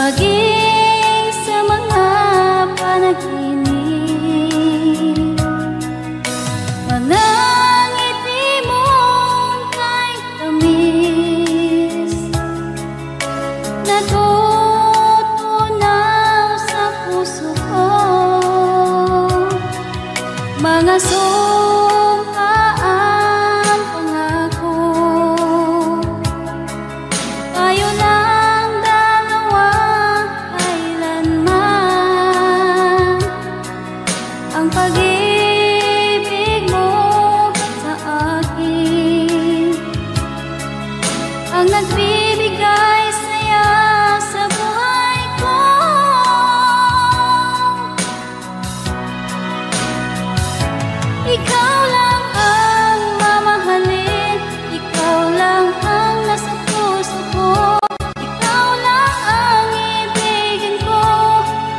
maging sa mga panaginip. Walang ngiti mong kay tamis, natutunaw sa puso ko. Mga sumpa ang pangako, tayo lang dalawa kailanman. Ang pag-ibig mo sa akin ang nagbibigay saya sa buhay ko. Ikaw lang ang mamahalin, ikaw lang ang nasa puso ko. Ikaw lang ang ibigin ko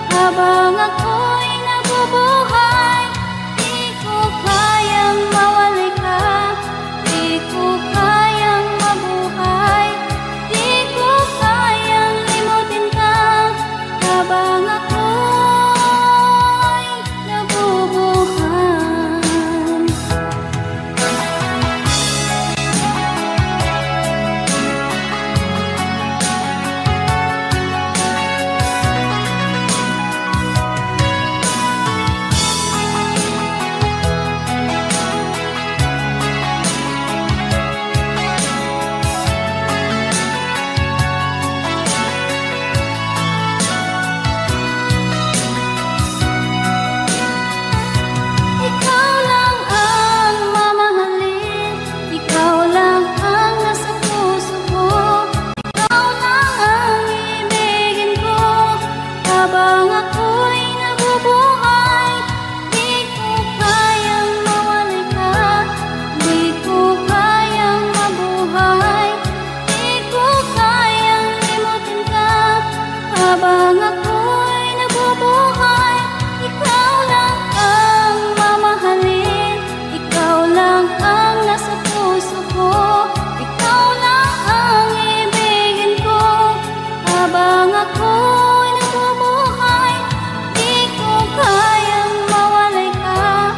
habang ako'y nabubuhay. Di ko kayang mawali ka, di ko kayang mabuhay, di ko kayang limutin ka habang ako'y nabubuhay. Ikaw lang ang mamahalin, ikaw lang ang nasa puso ko. Ikaw lang ang ibigin ko habang ako'y nabubuhay. Di ko kayang mawali ka, di ko kayang mabuhay, di ko kayang limutin ka habang ako'y nabubuhay. Ikaw lang ang mamahalin, ikaw lang ang nasa puso ko. Ikaw lang ang ibigin ko habang ako'y nabubuhay. Di ko kayang mawalay ka,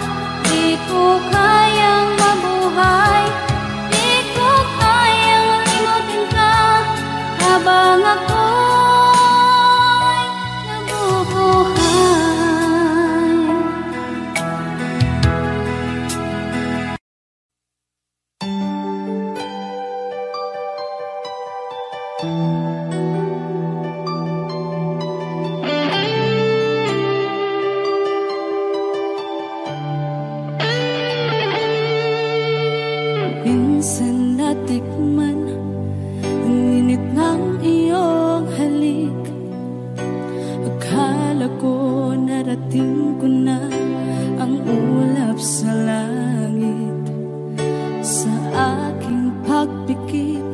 di ko kayang mabuhay, di ko kayang limutin ka habang ako'y nabubuhay. Minsan natikman ang init ng iyong halik. Akala ko narating ko na ang ulap sa langit. Sa aking pagpikit,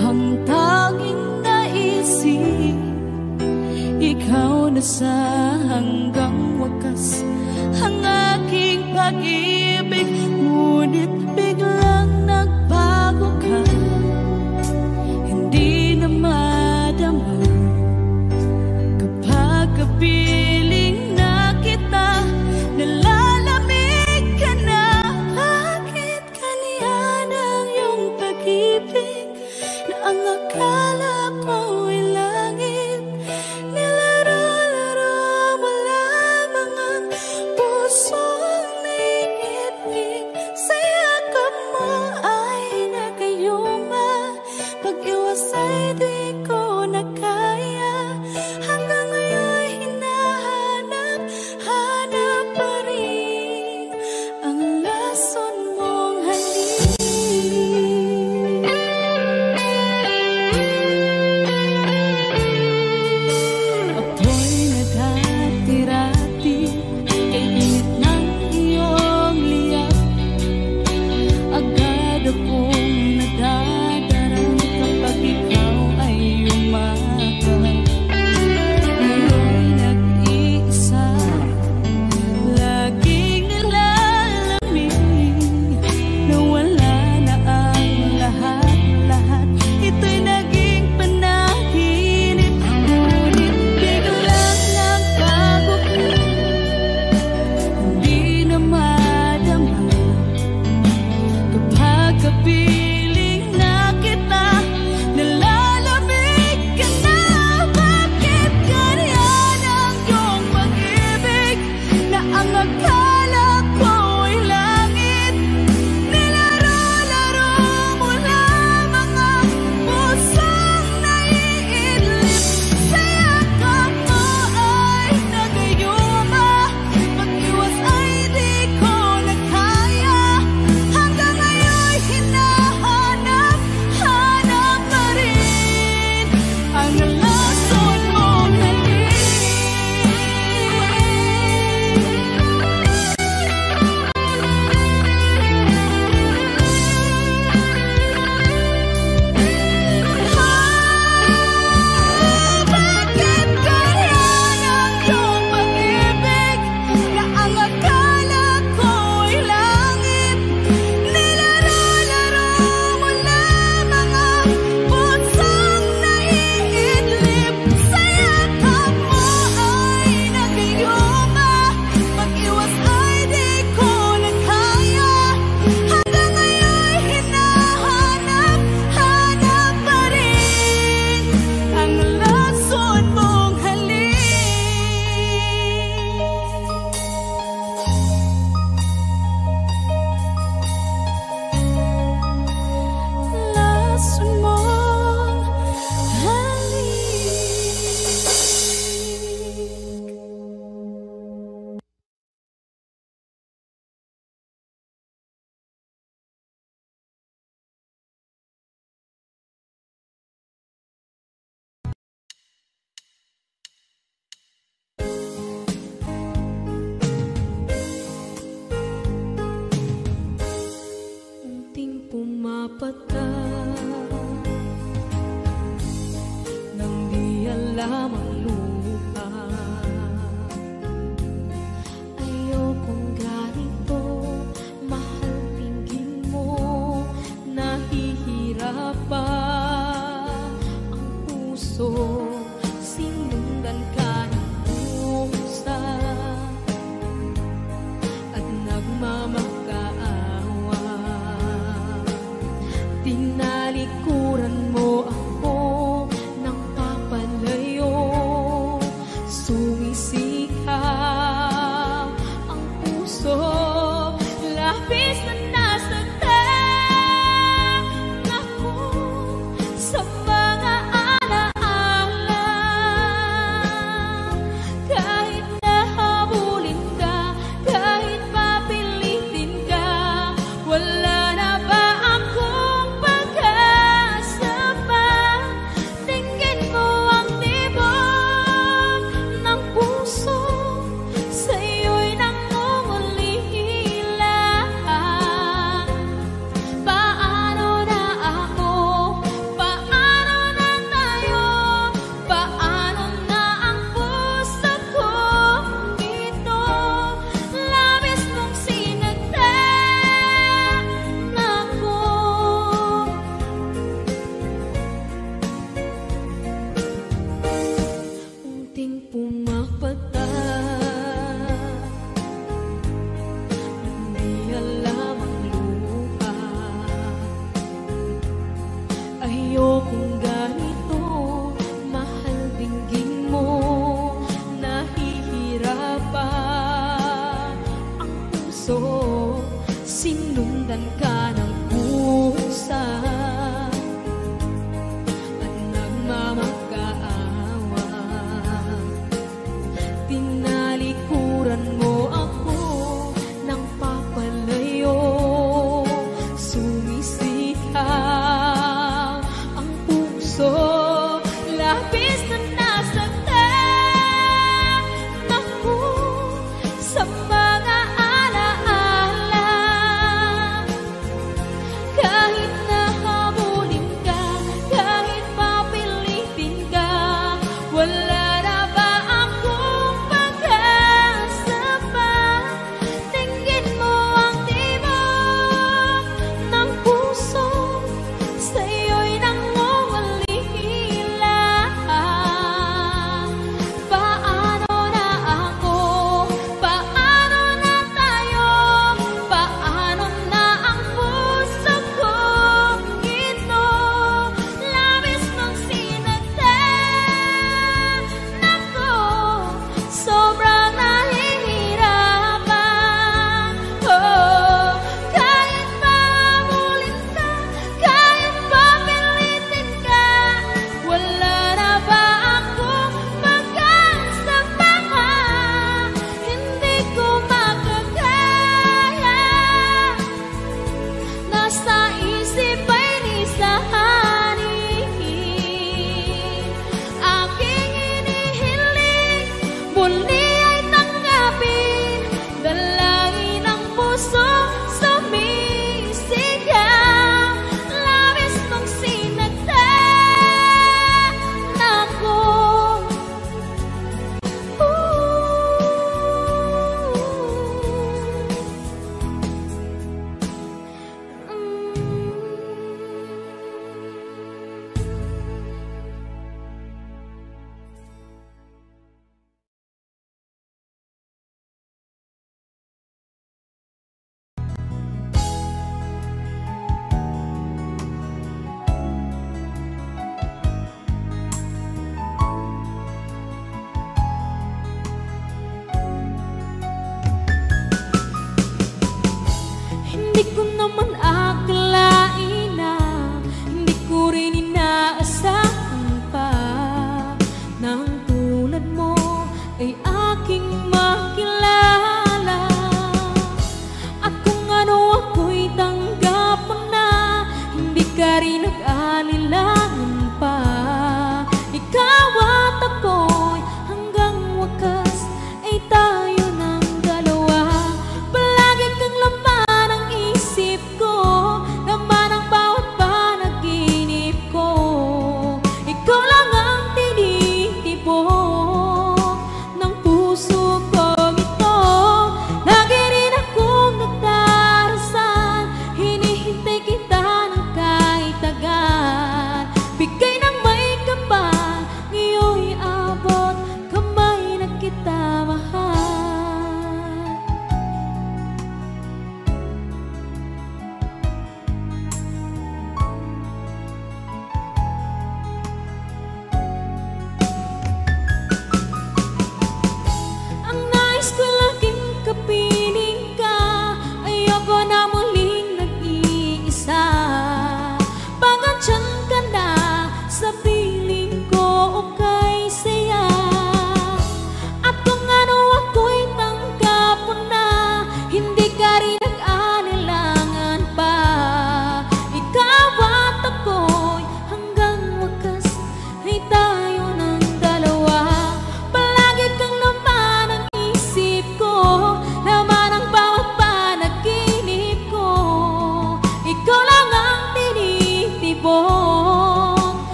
ang tanging naisip, ikaw na sa hanggang wakas ang aking pag-ibig. Ngunit biglang nagbago ka, hindi na madama kapag kapiling na kita. Nalalamig ka na, bakit kaniyan ang iyong pag-ibig na ang akala ko'y langit? Nilaro-laro mo lamang ang pusong naiibig. Sa'yo lamang lupa. Ayokong ganito, mahal tingin mo, nahihirapan ang puso, sinundan ka ng pusa at nagmamakaawa. Tinalikuran mo ako ng papalayo, sumisikap ang puso, labis na nasaktan ako sa mga alaala. Kahit nahabulin ka, kahit papilitin ka, wala na ba akong pag-asa pa? Tingin mo ang tibok ng puso, sa'yo'y nangungulila. Paano na ako? Paano na tayo? Paano na ang puso ko ito? Labis mong sinagdan ako. Unting pumapata, hindi alam ang lupa. Ayokong ganito, mahal dinggin mo, nahihirapan ang puso, sinundan ka ng pusa at nagmamakaawa. Tinalikuran mo ako ng papalayo, sumisikap ang puso, labis na nasaktan ako sa mga alaala. Kahit nahabulin ka, kahit papilitin ka, wala na ba akong pag-asa pa? Tingin mo ang tibok ng puso, sa'yo'y nangungulila.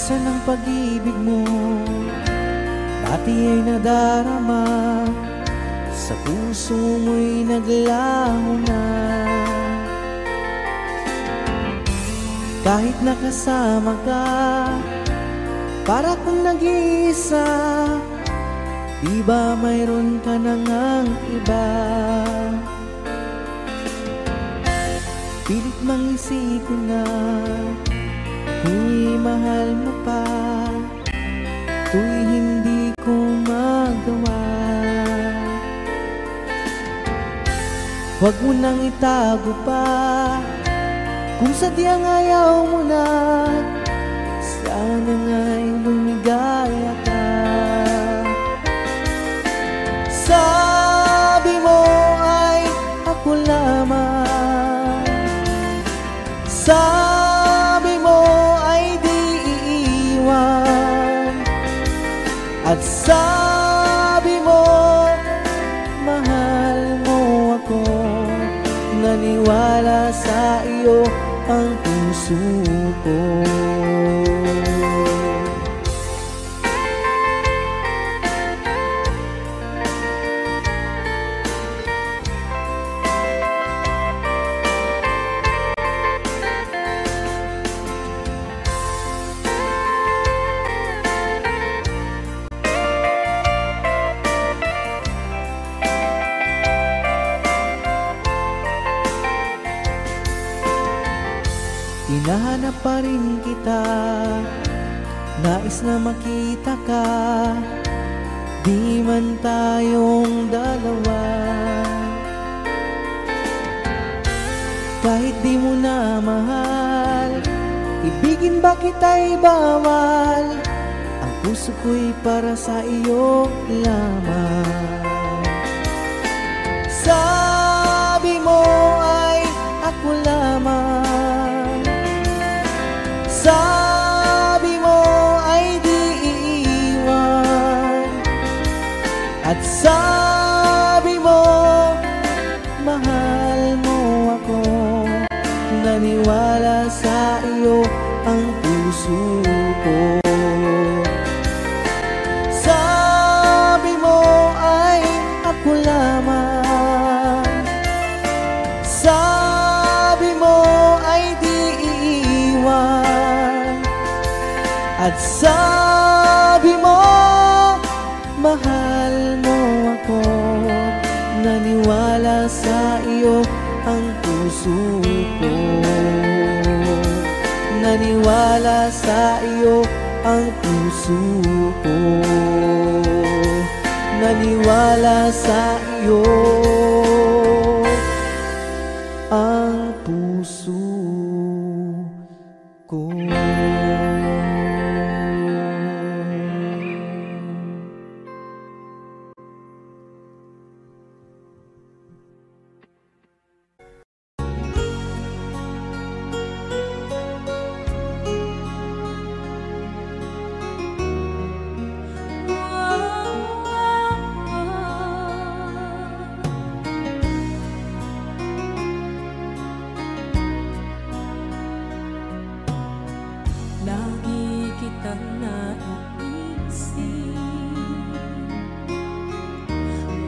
Minsan ang pag-ibig mo dati ay nadarama, sa puso mo'y naglaho na. Kahit nakasama ka, para kung nag-iisa, di ba mayroon ka na ngang iba? Pilit mang isipin na kung mahal mo pa, to'y hindi ko magawa. Huwag mo nang itago pa, kung sadyang ayaw mo na, sana nga'y lumigaya ka. Sabi mo ay ako lamang, sabi mo ay di iiwan, at sabi mo mahal mo ako. Naniwala sa iyo ang puso ko. Hinahanap pa rin kita, nais na makita ka, di man tayong dalawa. Kahit di mo na mahal, ibigin ba kita'y bawal, ang puso ko'y para sa iyo lamang. Sabi mo ay ako lamang, sabi mo ay di iiwan, at sabi mo mahal mo ako. Naniwala sa iyo ang puso ko. Sabi mo ay ako lamang, sabi mo ay di iiwan, at sabi mo mahal mo ako. Naniwala sa iyo ang puso ko. Naniwala sa iyo ang puso ko. Naniwala sa iyo ang puso ko. Lagi kitang naiisip,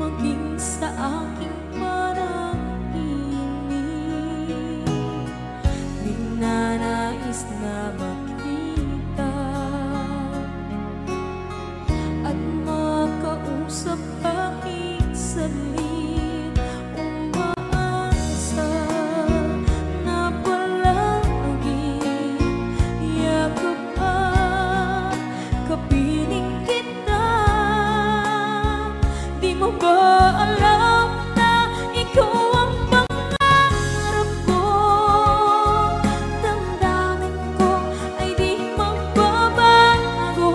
maging sa aking parang inip, ninanais na makita at makausap kahit saglit. Umaasa na palagi yakap at kapiling kita. Di mo ba alam na ikaw ang pangarap ko? Damdamin ko ay di magbabago.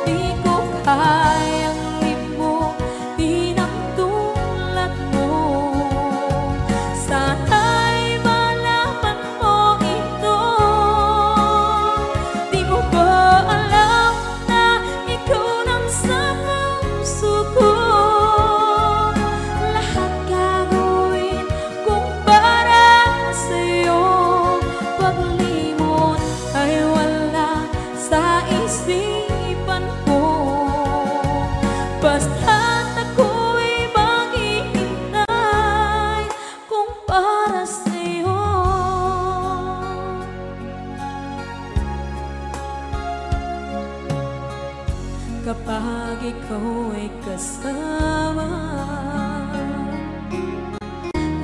Di ko kayang limutin ang tulad mo. Sana'y malaman mo ito. Di mo ba alam na ikaw nang sa puso ko?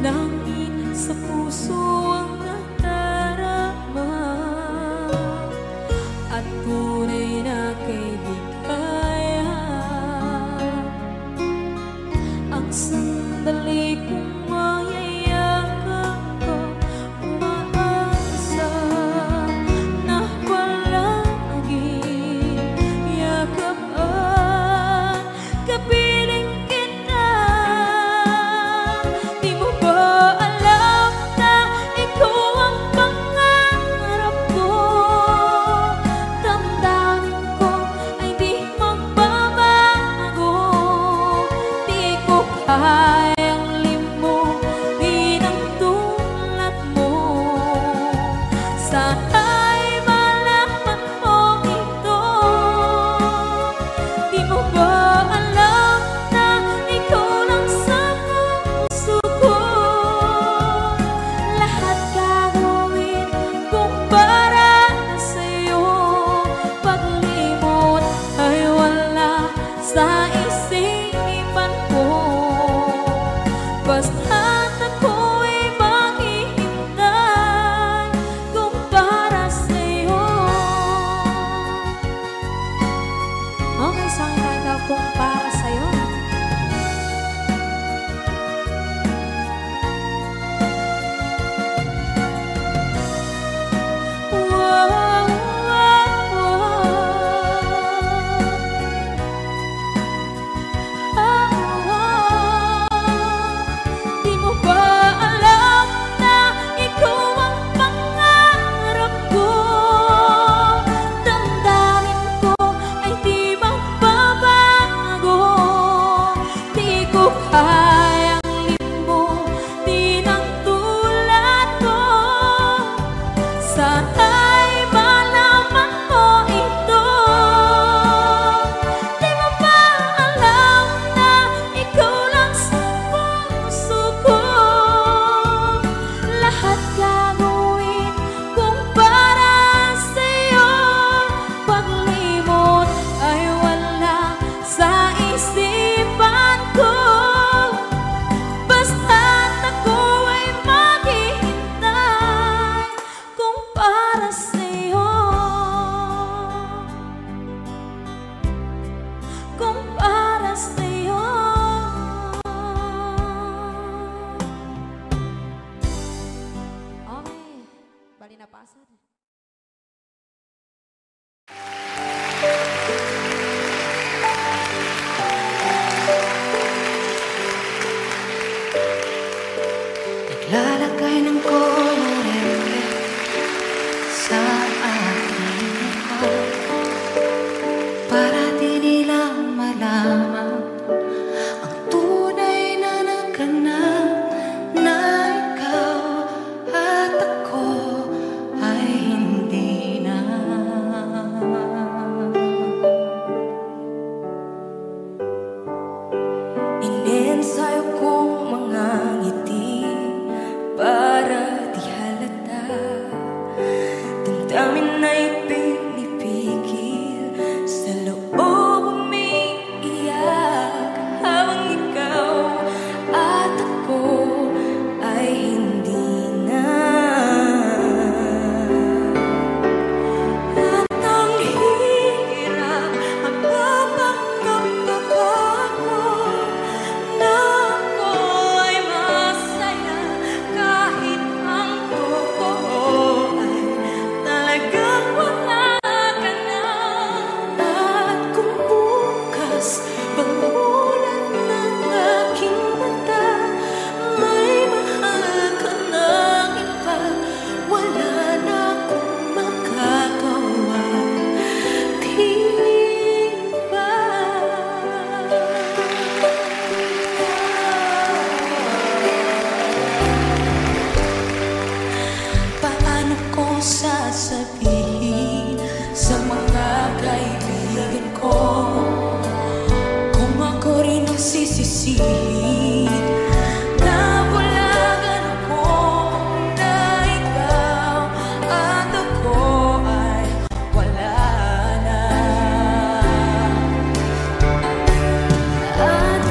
Langit sa puso ang nadarama at tunay na kaibigan. Ang sandali kong mayayakap ko, umaasa na palaging yakap at kapiling kita. Di mo ba alam na ikaw ang pangarap ko? Damdamin ko ay di magbabago. Di ko kayang limutin ang tulad mo. Sana'y malaman mo ito. Di mo ba alam na ikaw lang sa puso ko? Lahat gagawin kung para sa'yo. Paglimot ay wala sa isipan ko. Basta't ako'y maghihintay kung para sa'yo. Okay, isang kanta kung para sa'yo. Wow, wow, wow. Di mo ba alam na ikaw ang pangarap ko? Damdamin ko ay di magbabago. Di ko kayang limutin ang tulad ko. Sana'y malaman mo ito. Di mo ba alam na ikaw lang sa puso ko? Lahat gagawin kung para sa'yo. Paglimot ay wala sa isipan ko. Basta't ako ay maghihintay kung para sa'yo. Kung para sa'yo. Okay, bali na pasad. Naglalagay ng kolorete sa aking mukha para di nila malaman ang tunay na naganap, na ikaw at ako ay hindi na. Inensayo kong mga ngiti para di halata. Damdamin ay pinipigil sa loob umiiyak habang ikaw at ako ay hindi na. At ang hirap ang papanggap ko na ako ay masaya kahit ang totoo ay talagang wala ka na. At kung bukas pagmulat ng aking mata may mahal ka ng iba, wala na akong magagawa, di ba? Paano ko sasabihin sa mga kaibigan ko kung ako rin ang sisisihin? Nabulagan ako na ikaw at ako ay wala na. At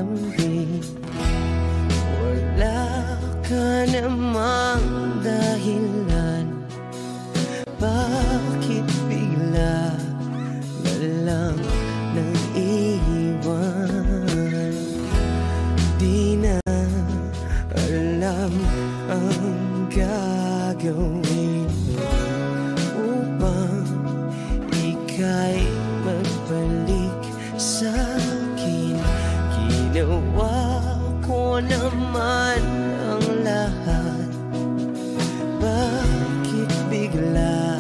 lambing. Wala ka namang dahilan, bakit bigla na lang nang iwan? Di na alam ang gagawin upang ika'y magbalik sa'kin. Ginawa ko naman ang lahat, bakit bigla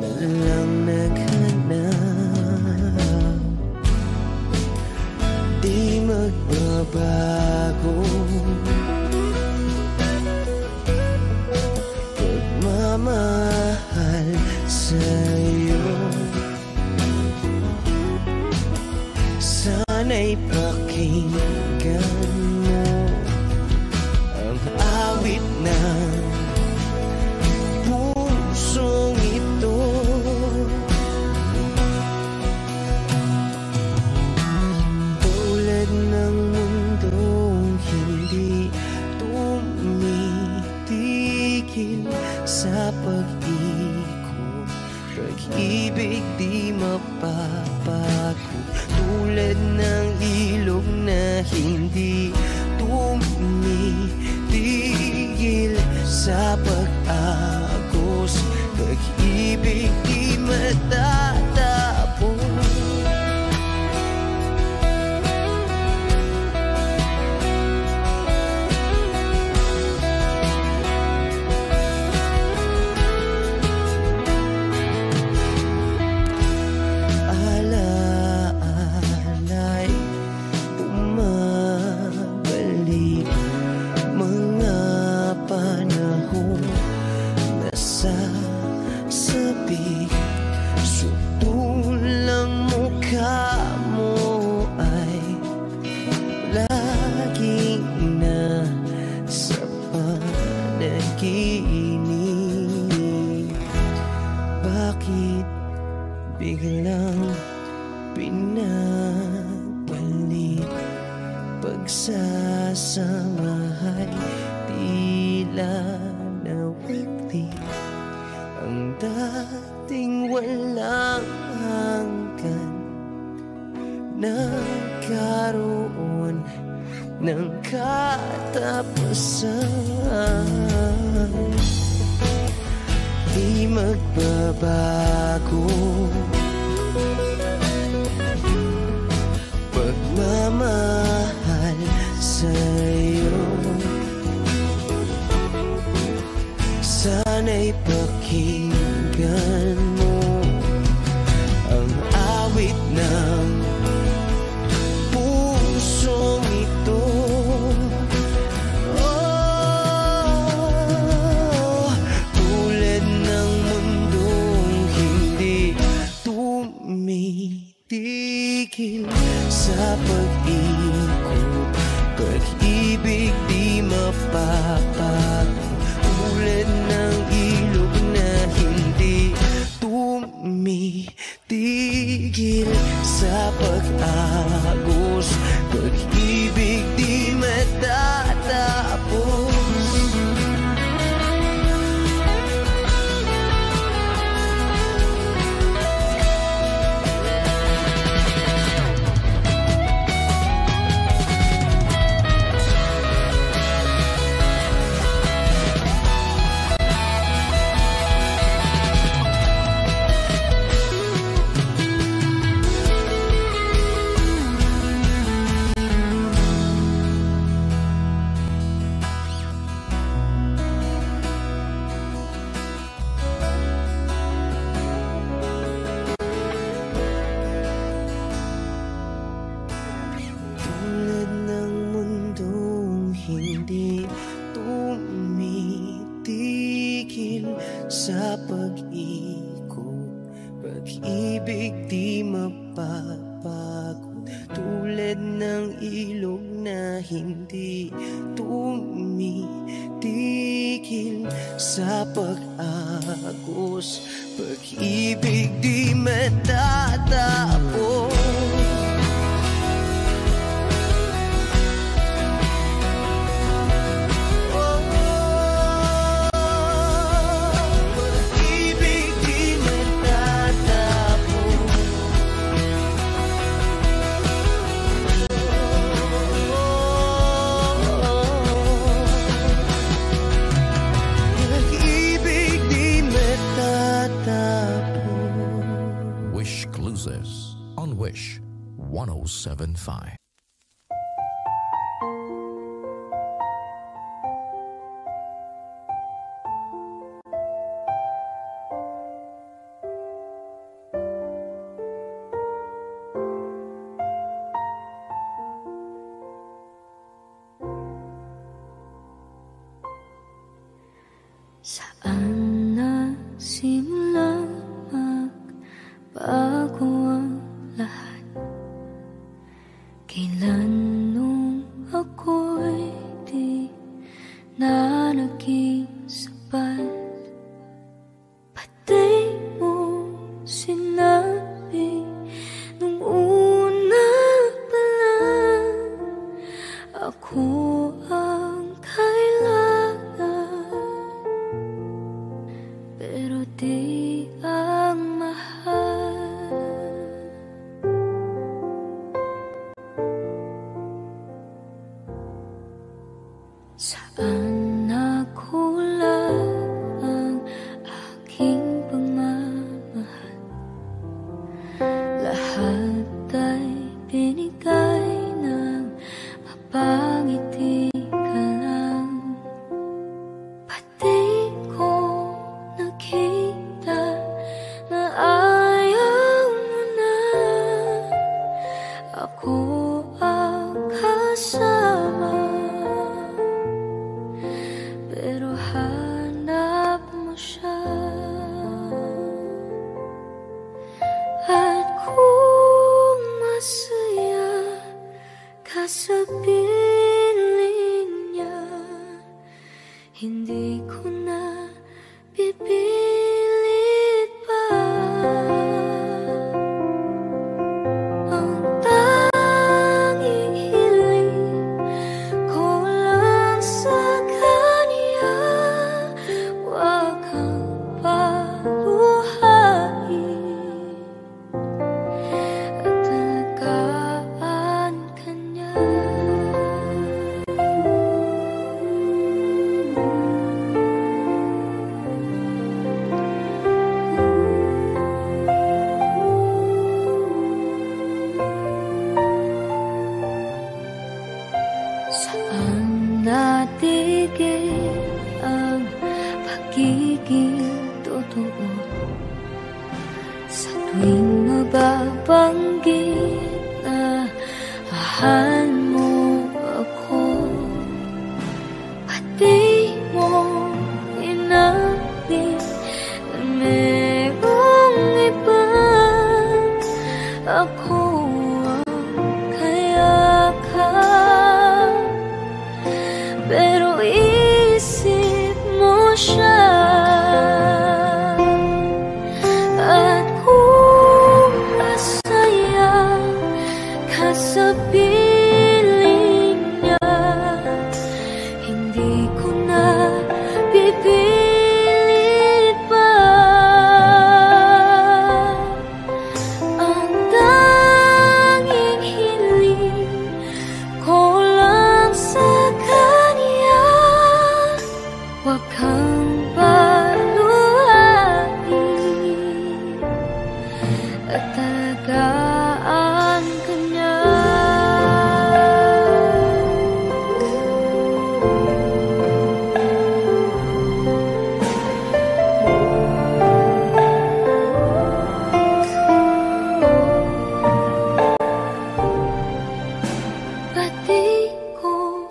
na lang naghanap? Di magbabago pagmamahal sa'yo. Sana'y pakinggan mo ang awit ng pusong ito. Tulad ng mundong hindi tumitigil sa pag-ikot, pag-ibig di mapapagod. Tulad ng ilog na hindi tumitigil sa pag-agos, pag-ibig di matatapos. Sutulang mukha mo ay laging nasa panaginip. Bakit biglang pinabalik? Pagsasamahay tila nawagli, ang dating walang hanggan nagkaroon ng katapusan. Di magbabago pagmamahal sa'yo. Sana'y pakinggan mo ang awit ng pusong ito. Oh, tulad ng mundong hindi tumitigil sa pag-ikot, pag-ibig di mapapagod. Tulad ng ilog na hindi tumitigil sa pag-agos, pag-ibig di matatapos. Sa pag-ikot, pag-ibig di mapapagod. Tulad ng ilog na hindi tumitigil sa pag-agos, pag-ibig di matatapos. Saan nagsimula magbago ang lahat? Kailan nung ako'y di na naging sapat? Pati mo sinabi nung una pa lang ako ang kailangan, pero di ang mahal. Saan nakulang ang aking pagmamahal? Lahat ay binigay ng mapangiti ka lang. Pati ko nakita na ayaw mo na ako ang kasama, pero hanap mo siya. At kung masaya ka sa piling niya, hindi ko na pipilit pa. Ang tanging hiling ko lang sa kanya, huwag kang paluhain at alagaan ka niya. Saan natigil ang pagiging totoo? Sa tuwing mababanggit na mahal mo ako, pati mo inamin na merong iba. Ako ang kayakap, pero isip mo siya. At kung masaya ka sa piling niya, hindi ko na pipilit pa. Ang tanging hiling ko lang sa kanya, huwag kang paluhain at alagaan ka niya. Pati ko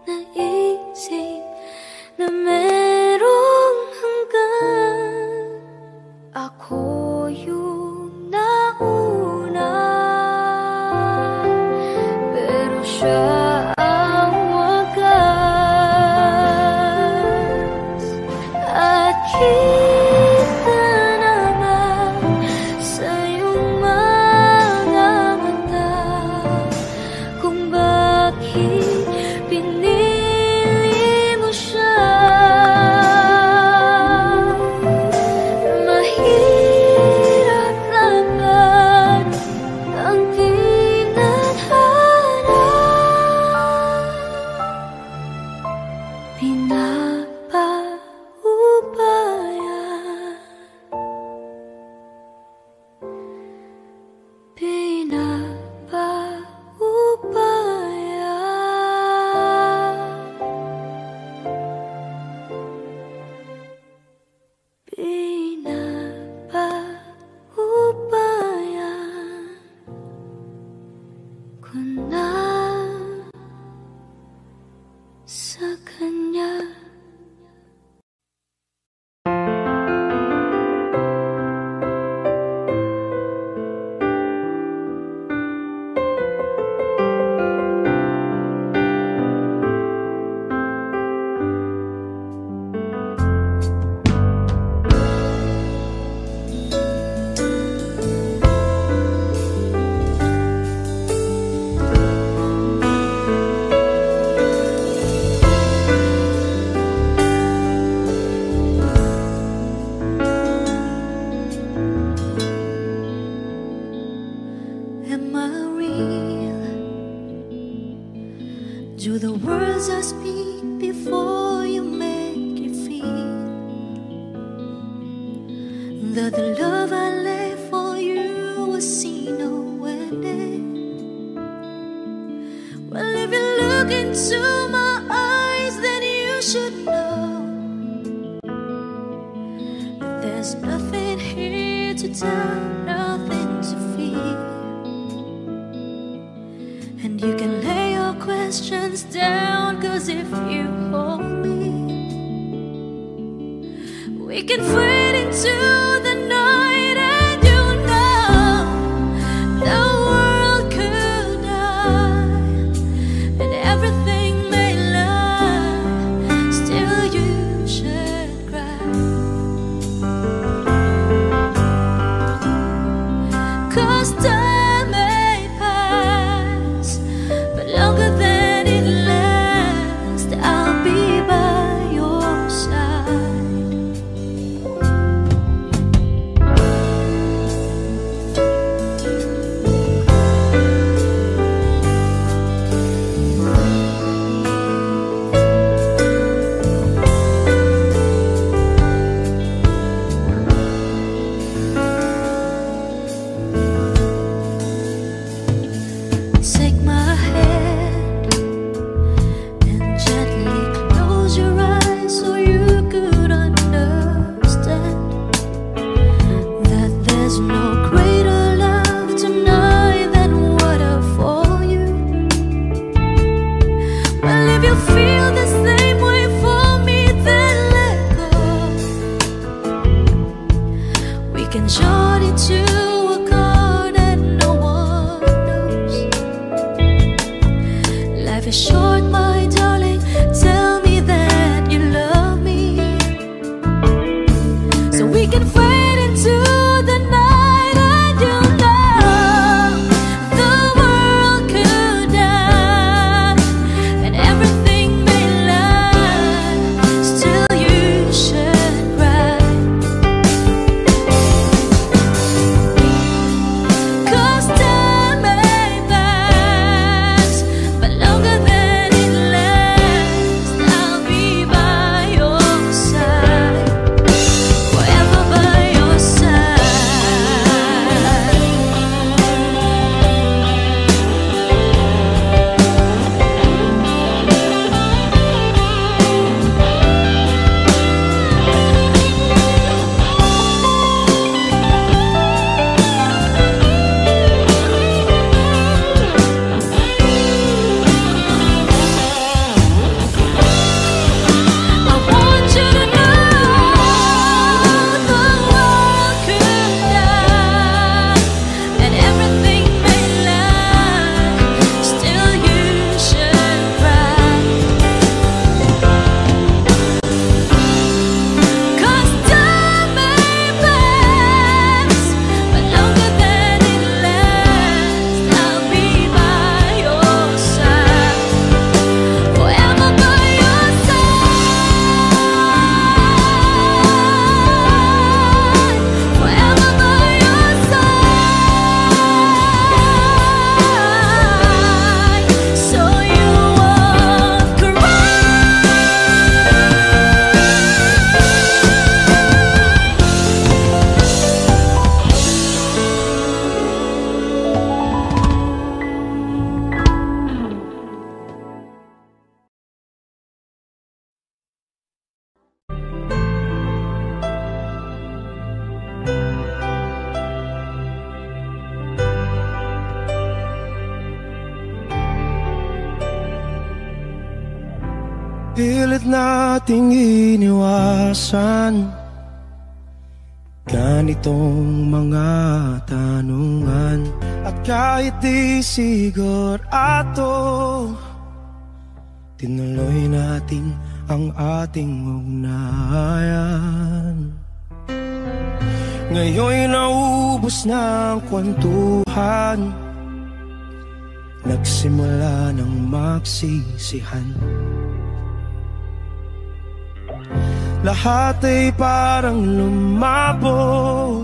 naisip na merong hanggan, ako yung nauna, pero siya ang wagas. At kita naman sa iyong mga mata kung bakit pinili mo siya. Mahirap naman ang tinadhana Do the words I speak before you make you feel that the love I lay for you will see no ending? Well, if you look into my eyes, then you should know that there's nothing here to tell, nothing to fear. And you can lay your questions down, 'cause if you hold me, we can fade into the night. And you know the world could die and everything may lie, still you should cry. 'Cause time may pass, but longer than it lasts, I'll be by your side. Take my hand and gently close your eyes so you could understand that there's no greater love tonight than what I for you. Well, if you feel the same way for me, then let go. We can join into a chord and no one knows. Life is short, my darling. Tell me that you love me, so we can fade into the night. And you know the world could die and everything may lie, still you should cry. 'Cause time may pass, but longer than it lasts, I'll be by your side, forever by your I want you to know the world could die and everything may lie, still you should cry. 'Cause time may pass, but longer than it lasts, I'll be by your side, forever by your side, forever by your side, so you won't cry. Pilit nating iniwasan ganitong mga tanungan, at kahit di sigurado, tinuloy natin ang ating ugnayan. Ngayon'y naubos na ang kwentuhan, nagsimula ng magsisihan. Lahat ay parang lumabo,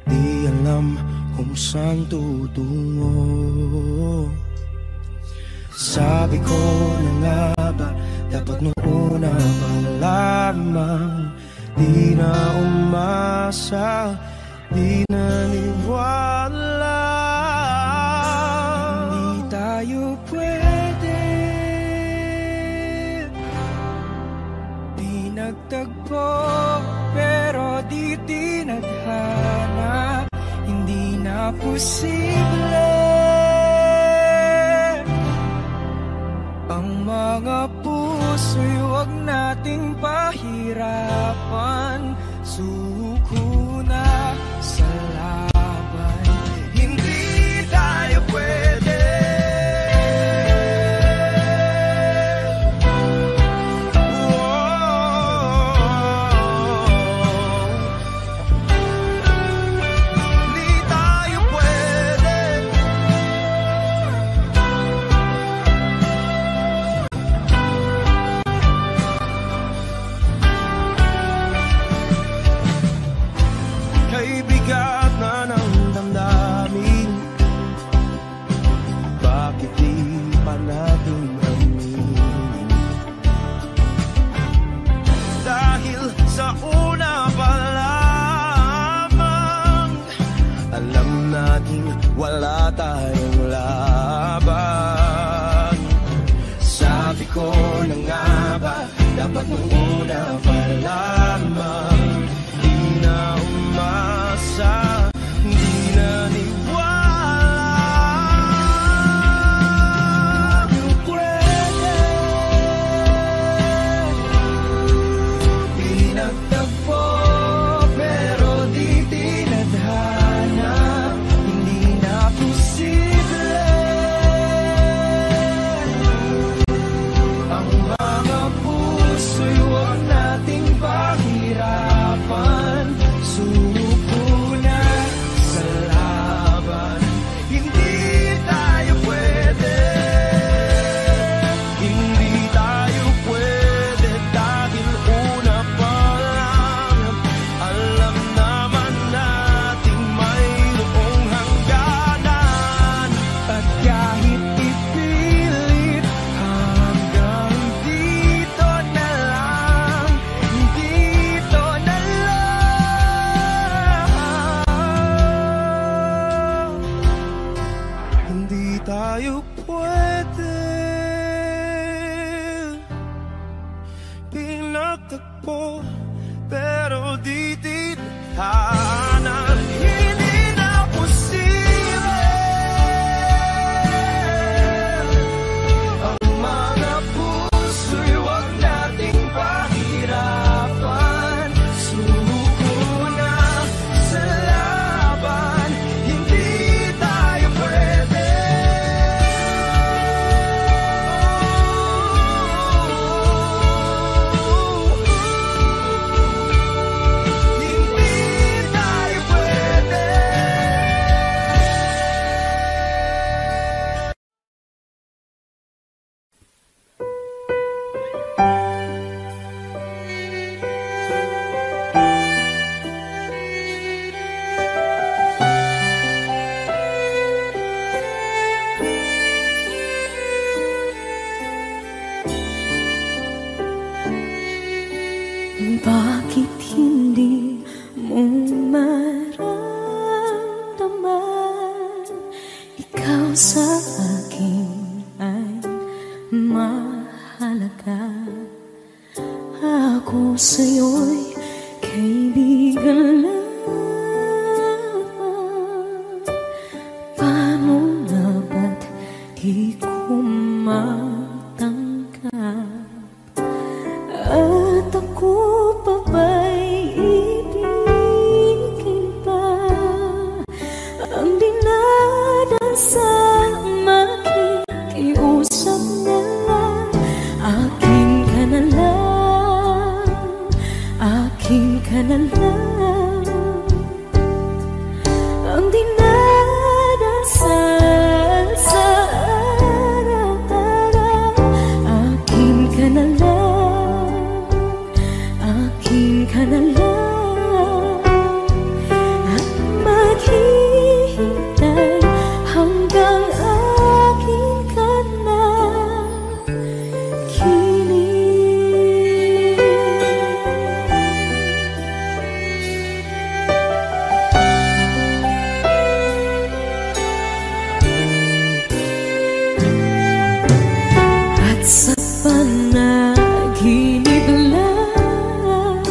di alam kung saan tutungo. Sabi ko na nga ba, dapat nung una pa lamang. Di na umasa, di naniwala. Hindi tayo pwede, di nagtagpo, pero di tinadhana. Hindi na posible ang mga puso'y huwag nating pahirapan. Suko na sa laban, hindi tayo pwede. Hindi tayo pwede. Kay bigat na ng damdamin, bakit di pa natin aminin? Dahil sa una pa lamang, alam natin wala tayong laban. Sabi ko na nga ba, dapat nung una pa lamang. Di na umasa, di naniwala. Di pwede, di nagtagpo, pero di tinadhana. Hindi na posible ang mga puso'y huwag nating pahirapan. Suko na sa laban, hindi tayo pwede. Hindi tayo pwede dahil una pa lang, alam naman nating mayroong hangganan. At kahit ipilit, hanggang dito na lang, dito na lang. Hindi tayo pwede. Pinagtagpo, pero di tinadhana. Hindi na posible ang mga puso'y huwag nating pahirapan. Suko na sa laban, hindi tayo pwede. Hindi tayo pwede. Bakit hindi mo maramdaman? Ikaw sa akin ay mahalaga. Ako sa'yo'y kaibigan lamang. Paano na ba't di ko matanggap? At ako pa ba'y ibigin pa? Ang dinadasal, makikiusap na lang. Akin ka na lang, akin ka na lang. Ang dinadasal sa araw-araw, Sa panaginip lamang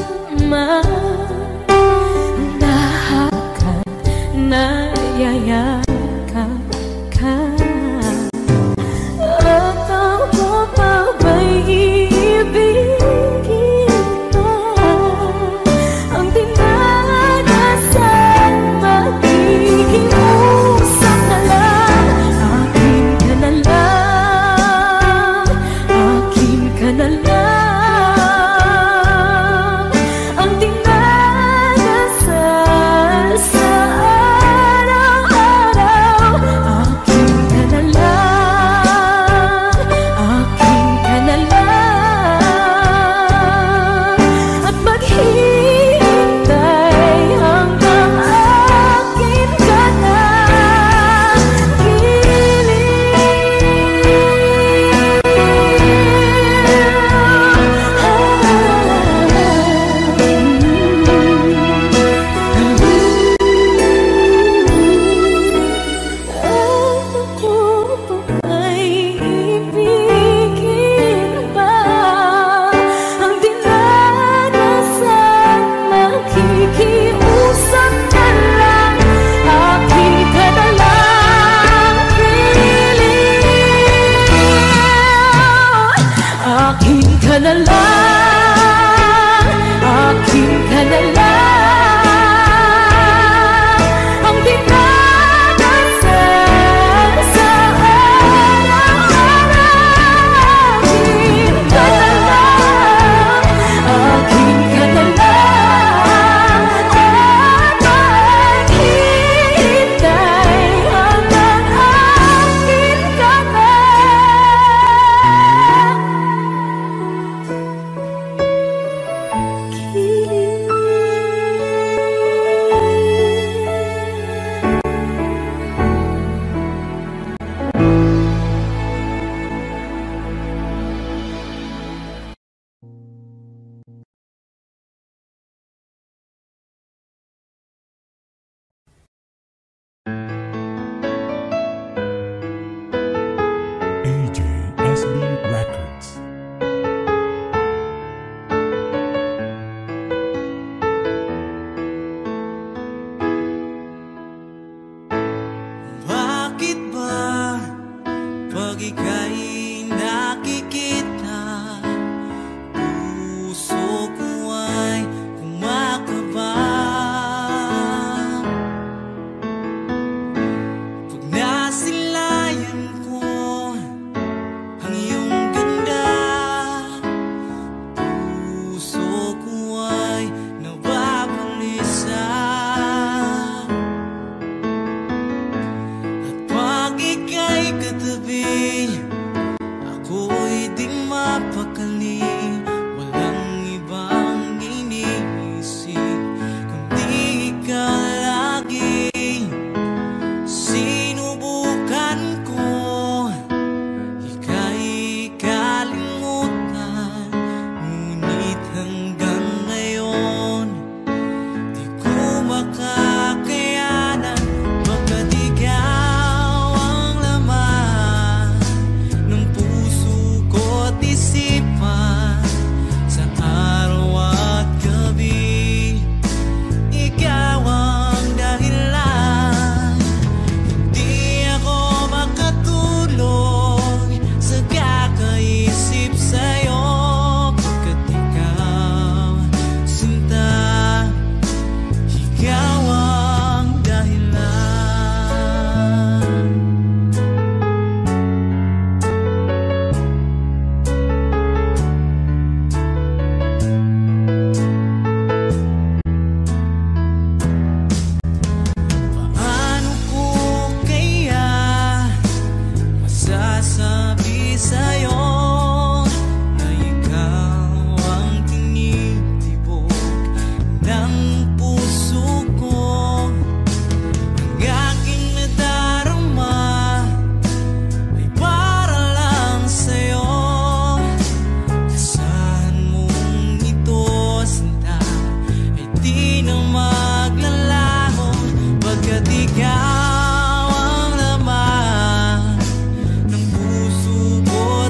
nahakan, nayayakap ka. At ako pa ba'y iibigin pa? Ang dinadasan, makikiusap na lang. Akin ka na lang, akin ka na lang. Ang dinadasal sa araw-araw. Akin ka na lang, akin ka na lang. At maghihintay hanggang akin ka na Ako pa ba'y ibigin ba? Ang dinadasan, makikiusap na lang. Akin ka na lang, akin ka na lang, akin ka na lang. Ang dinadasal sa araw-araw. Akin ka na lang, akin ka na lang. At maghihintay hanggang akin ka na. AJSB Records. Bakit ba pag ika'y nakikita, puso ko ay kumakaba? Pag nasilayan ko ang iyong ganda, puso ko ay nababalisa. At pag ika'y katabi, ako'y di mapakali. Walang ibang iniisip kundi ikaw lagi. Sinubukan ko ika'y kalimutan, ngunit hanggang ngayon di ko makakayanan. Baga't ikaw ang laman ng puso ko't isipan sa araw at gabi. Ikaw ang dahilan, hindi ako makatulog sa kakaisip sa'yo. Pagkat ikaw, sinta, ikaw ang dahilan. Paano ko kaya masasabi sa'yo na ikaw ang tinitibok ng puso ko? Ang aking nadarama ay para lang sa'yo. Asahan mong ito, sinta, ay di na maglalaho. Pagkat ikaw ang laman ng puso ko't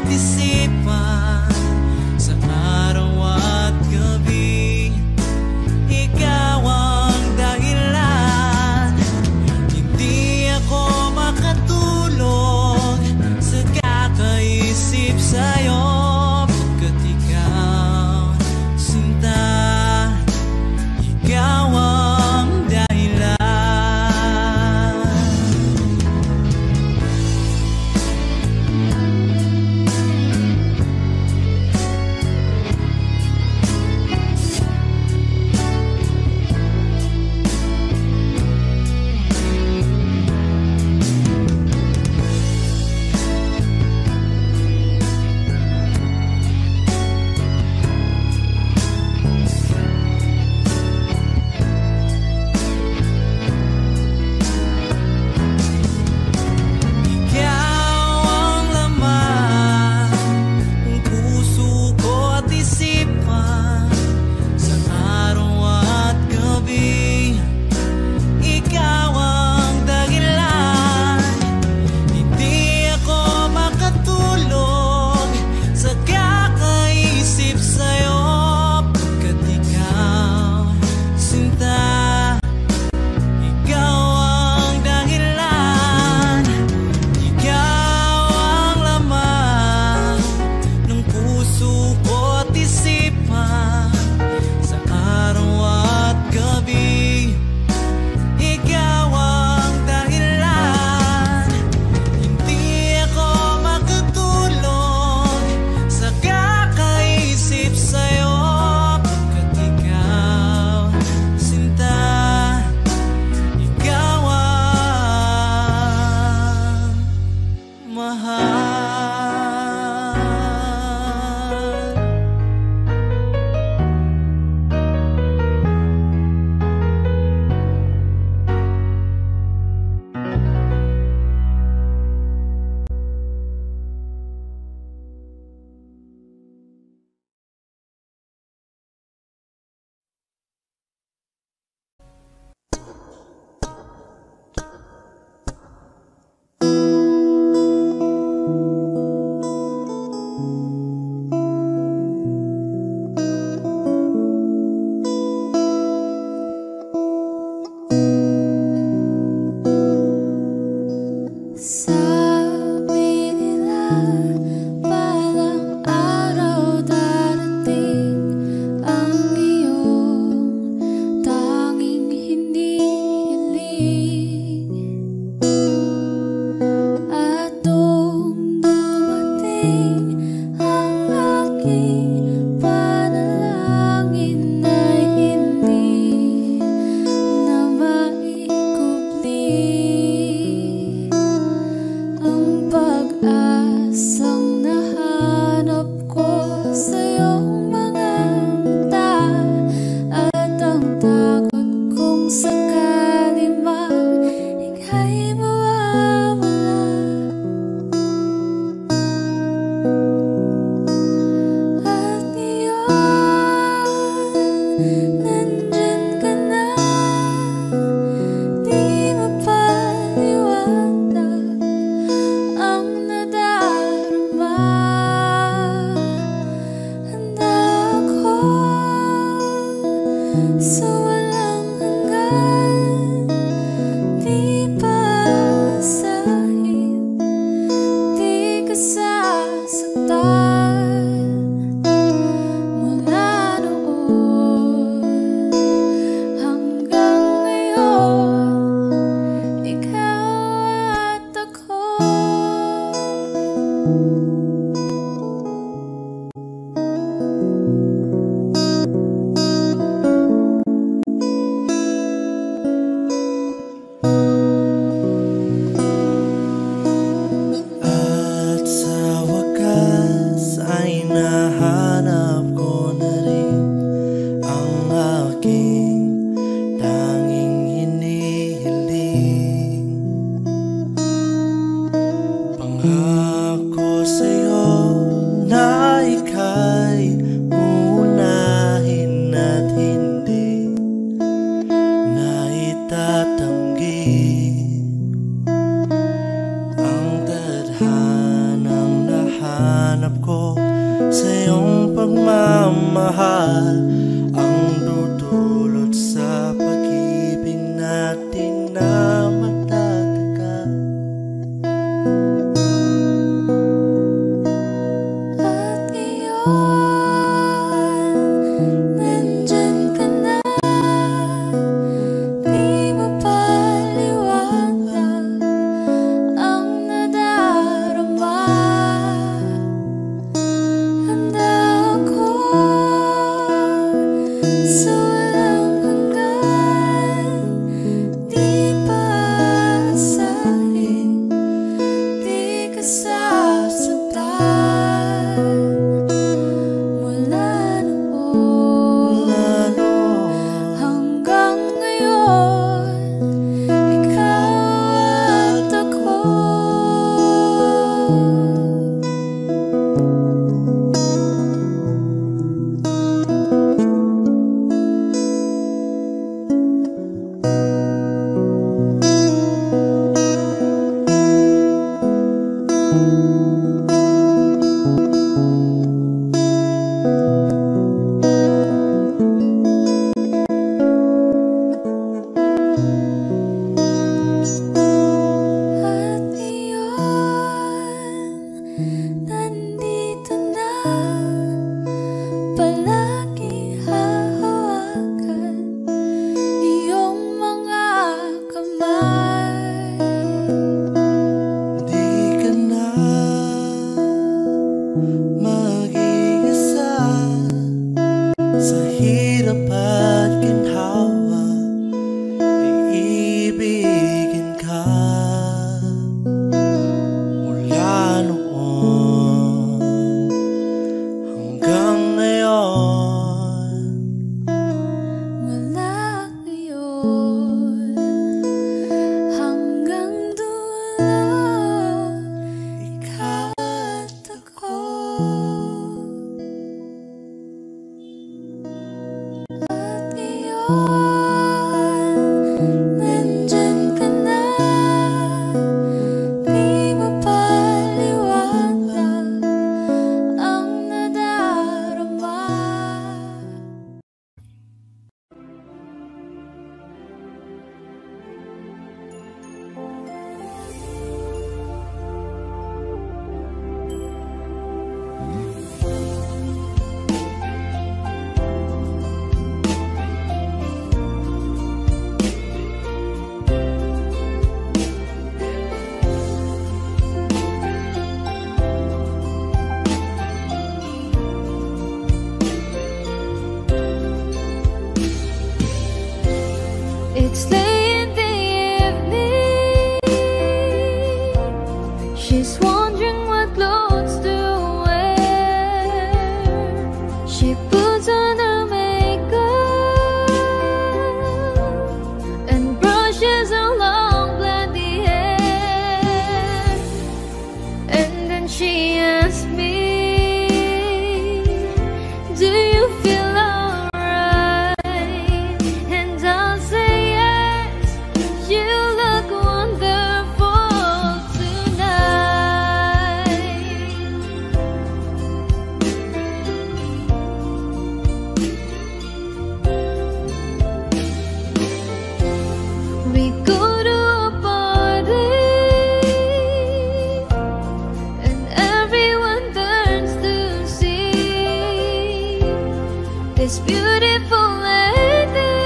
this beautiful lady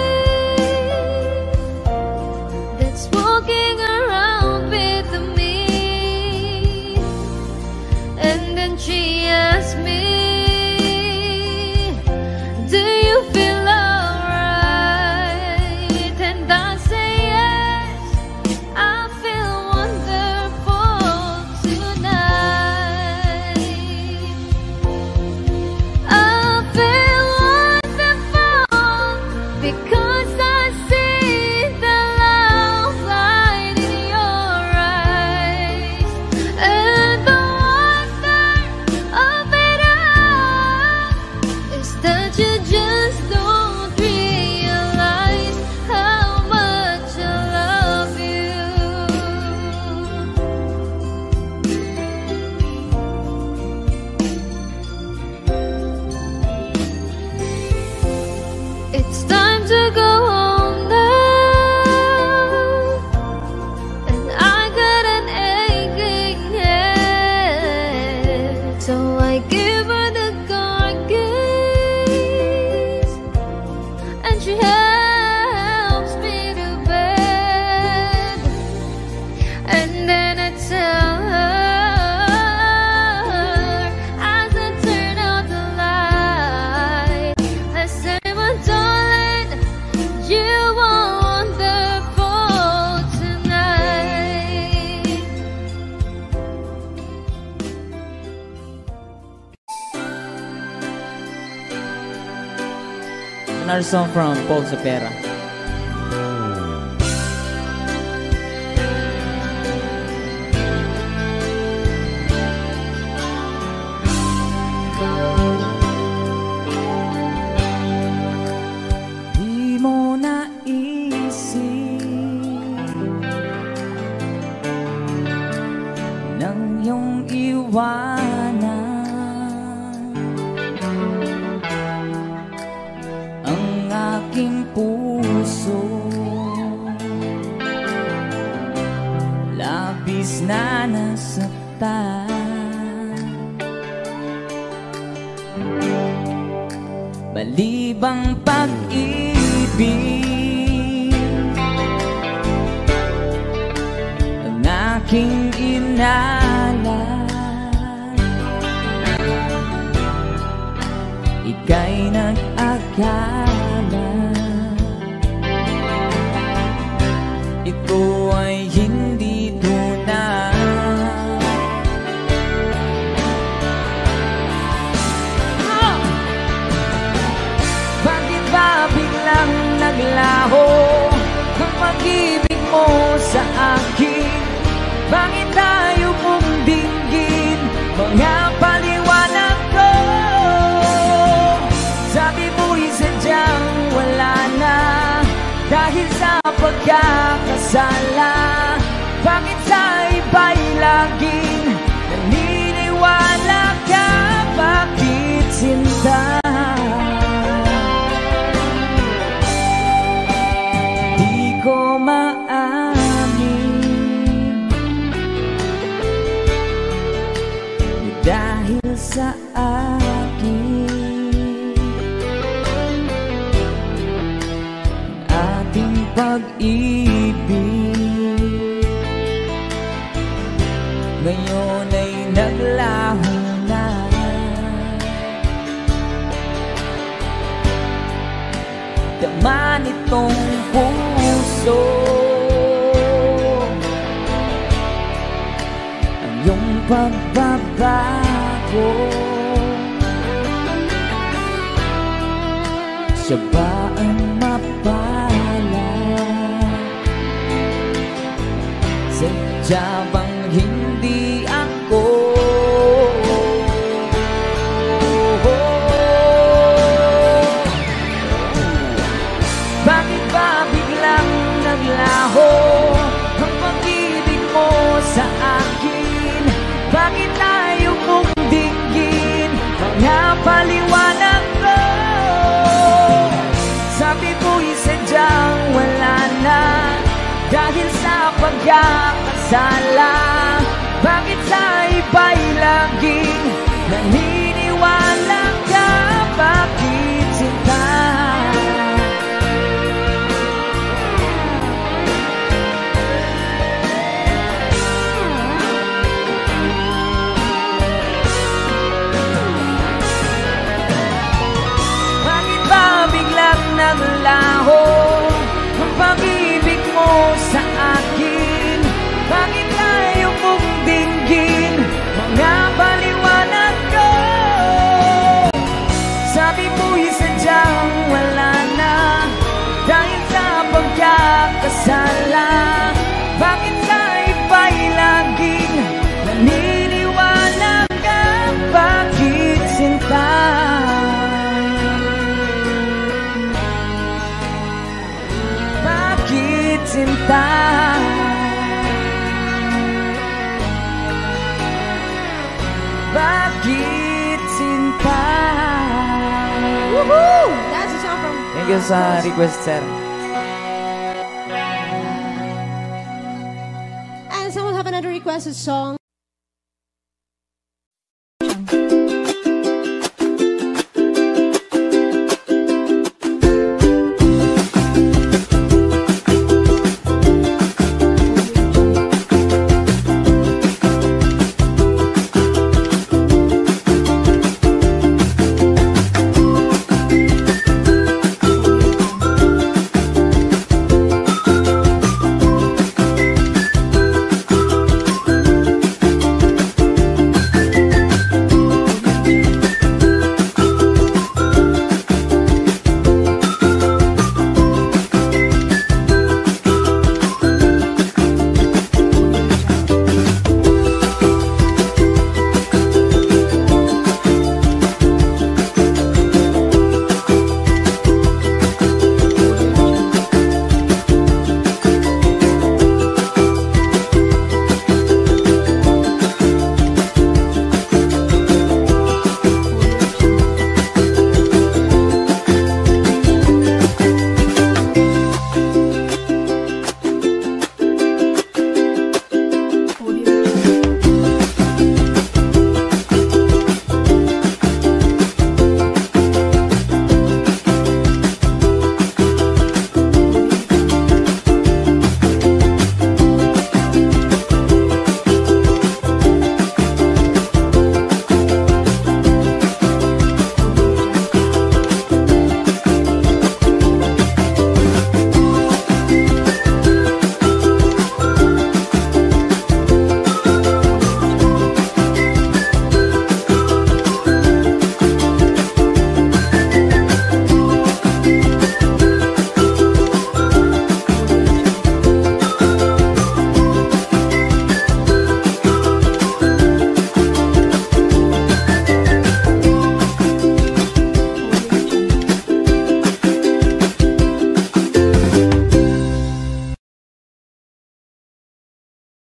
that's walking around with me. And then she asked me, do you feel alright? And I say yes, I feel wonderful tonight. I feel wonderful because I see the love light in your eyes. And the wonder of it all is that you just don't realize how much I love you. It's time to go home now, and I got an aching head, so I give her the car keys, and she helps me to bed. And then I tell her, as I turn out the light, I say, my darling, you are wonderful tonight. Another song from Paul Sapera. Di mo naisip nang iyong iwanan ang aking puso, labis na nasaktan. Balibang pag-ibig ang aking inalan, ika'y nag-akala ito ay hindi tunay. Bakit ba biglang naglaho ang pag-ibig mo sa akin? Bakit tayo mong dinggin mga paliwanag ko? Sabi mo'y sadyang wala na dahil sa pagkakasala. Bakit sa iba'y laging naniniwala ka? Bakit sinta? Di ko maamin dahil sa akin ating pag-ibig ngayon ay naglaho na. Tama nitong puso ang iyong pagbabago. Siya ba ang mapala? Sadya bang hindi ako? Bakit ba biglang naglaho ang pag-ibig mo sa akin? Bakit tayo mong dinggin mga paliwanag ko? Sabi mo'y sadyang wala na dahil sa pagkakasala. Bakit sa iba'y laging naniniwala ka? Bakit sinta? Bakit sinta? Woohoo! That's a song from... Thank you sa request, sir. And someone have another requested song.